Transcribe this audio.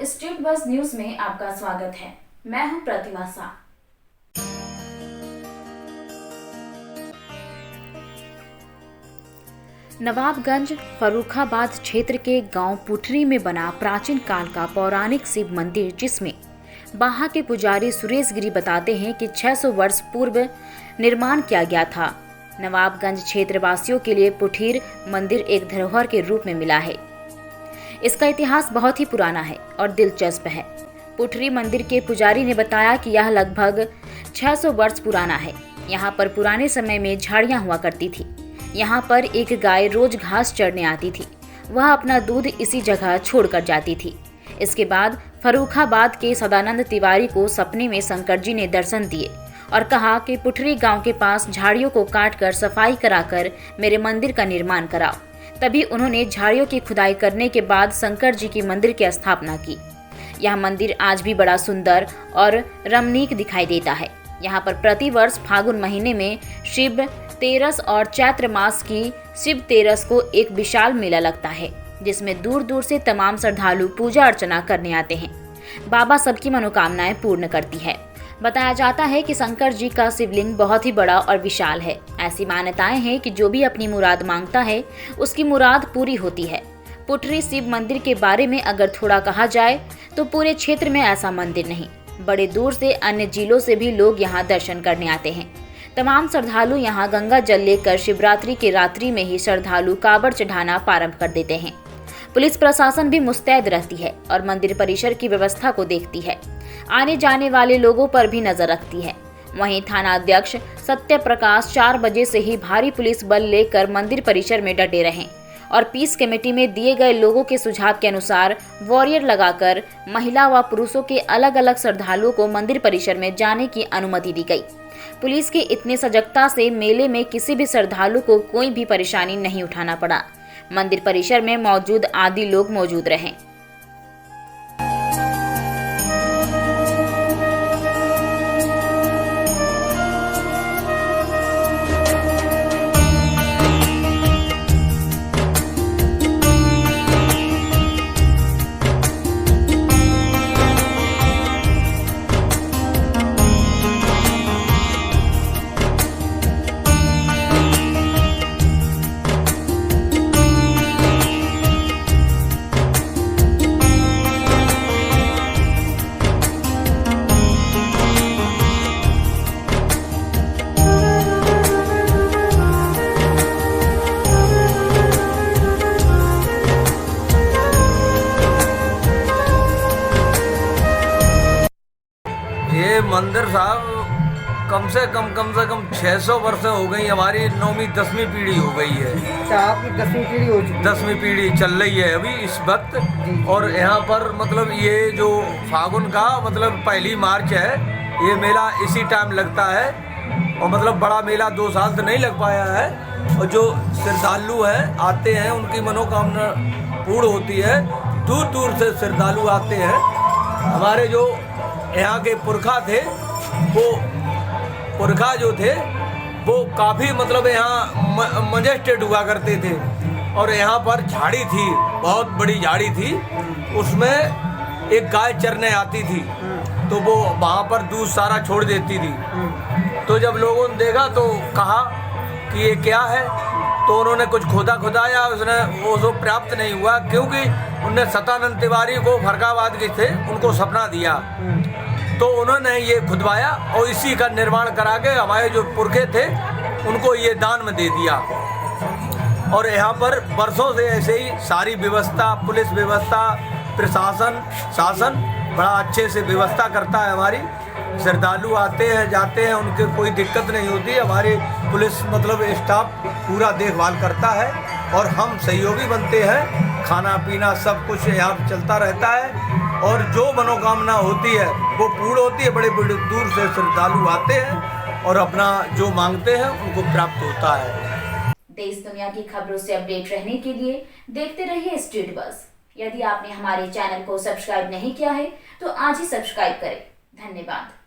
State bus news में आपका स्वागत है। मैं हूं प्रतिमा शाह। नवाबगंज फर्रुखाबाद क्षेत्र के गांव पुठरी में बना प्राचीन काल का पौराणिक शिव मंदिर, जिसमें वहां के पुजारी सुरेश गिरी बताते हैं कि 600 वर्ष पूर्व निर्माण किया गया था। नवाबगंज क्षेत्र वासियों के लिए पुठीर मंदिर एक धरोहर के रूप में मिला है। इसका इतिहास बहुत ही पुराना है और दिलचस्प है। पुठरी मंदिर के पुजारी ने बताया कि यह लगभग 600 वर्ष पुराना है। यहाँ पर पुराने समय में झाड़ियाँ हुआ करती थी। यहाँ पर एक गाय रोज घास चरने आती थी। वह अपना दूध इसी जगह छोड़कर जाती थी। इसके बाद फर्रुखाबाद के सदानंद तिवारी को सपने में शंकर जी ने दर्शन दिए और कहा कि पुठरी गांव के पास झाड़ियों को काटकर सफाई कराकर मेरे मंदिर का निर्माण कराओ। तभी उन्होंने झाड़ियों की खुदाई करने के बाद शंकर जी की मंदिर की स्थापना की। यह मंदिर आज भी बड़ा सुंदर और रमणीक दिखाई देता है। यहाँ पर प्रतिवर्ष फागुन महीने में शिव तेरस और चैत्र मास की शिव तेरस को एक विशाल मेला लगता है, जिसमें दूर दूर से तमाम श्रद्धालु पूजा अर्चना करने आते हैं। बाबा सबकी मनोकामनाएं पूर्ण करती है। बताया जाता है कि शंकर जी का शिवलिंग बहुत ही बड़ा और विशाल है। ऐसी मान्यताएं हैं कि जो भी अपनी मुराद मांगता है उसकी मुराद पूरी होती है। पुठरी शिव मंदिर के बारे में अगर थोड़ा कहा जाए तो पूरे क्षेत्र में ऐसा मंदिर नहीं। बड़े दूर से अन्य जिलों से भी लोग यहाँ दर्शन करने आते हैं। तमाम श्रद्धालु यहाँ गंगा जल लेकर शिवरात्रि के रात्रि में ही श्रद्धालु कांवड़ चढ़ाना प्रारंभ कर देते हैं। पुलिस प्रशासन भी मुस्तैद रहती है और मंदिर परिसर की व्यवस्था को देखती है। आने जाने वाले लोगों पर भी नजर रखती है। वहीं थाना अध्यक्ष सत्य प्रकाश 4 बजे से ही भारी पुलिस बल लेकर मंदिर परिसर में डटे रहे और पीस कमेटी में दिए गए लोगों के सुझाव के अनुसार वॉरियर लगाकर महिला व पुरुषों के अलग अलग श्रद्धालुओं को मंदिर परिसर में जाने की अनुमति दी गई। पुलिस की इतनी सजगता से मेले में किसी भी श्रद्धालु को कोई भी परेशानी नहीं उठाना पड़ा। मंदिर परिसर में मौजूद आदि लोग मौजूद रहे। ये मंदिर साहब कम से कम 600 वर्ष हो गई। हमारी 9वीं 10वीं पीढ़ी हो गई है। अच्छा, आपकी 10वीं पीढ़ी हो चुकी है? 10वीं पीढ़ी चल रही है अभी इस वक्त। और यहाँ पर मतलब ये जो फागुन का मतलब 1 मार्च है, ये मेला इसी टाइम लगता है। और मतलब बड़ा मेला 2 साल से नहीं लग पाया है। और जो श्रद्धालु हैं आते हैं, उनकी मनोकामना पूर्ण होती है। दूर दूर से श्रद्धालु आते हैं। हमारे जो यहाँ के पुरखा थे, वो पुरखा जो थे वो काफ़ी मतलब यहाँ मजेस्टेड हुआ करते थे। और यहाँ पर झाड़ी थी, बहुत बड़ी झाड़ी थी। उसमें एक गाय चरने आती थी, तो वो वहाँ पर दूध सारा छोड़ देती थी। तो जब लोगों ने देखा तो कहा कि ये क्या है, तो उन्होंने कुछ खुदाया, उसने वो सब प्राप्त नहीं हुआ, क्योंकि उनने सदानंद तिवारी को फर्रुखाबाद के थे, उनको सपना दिया। तो उन्होंने ये खुदवाया और इसी का निर्माण करा के हमारे जो पुरखे थे उनको ये दान में दे दिया। और यहाँ पर वर्षों से ऐसे ही सारी व्यवस्था, पुलिस व्यवस्था, प्रशासन, शासन बड़ा अच्छे से व्यवस्था करता है। हमारी श्रद्धालु आते हैं जाते हैं, उनके कोई दिक्कत नहीं होती। हमारी पुलिस मतलब स्टाफ पूरा देखभाल करता है और हम सहयोगी बनते हैं। खाना पीना सब कुछ यहाँ चलता रहता है और जो मनोकामना होती है वो पूर्ण होती है। बड़े बड़े दूर से श्रद्धालु आते हैं और अपना जो मांगते हैं उनको प्राप्त होता है। देश दुनिया की खबरों से अपडेट रहने के लिए देखते रहिए स्टेट बस। यदि आपने हमारे चैनल को सब्सक्राइब नहीं किया है तो आज ही सब्सक्राइब करें। धन्यवाद।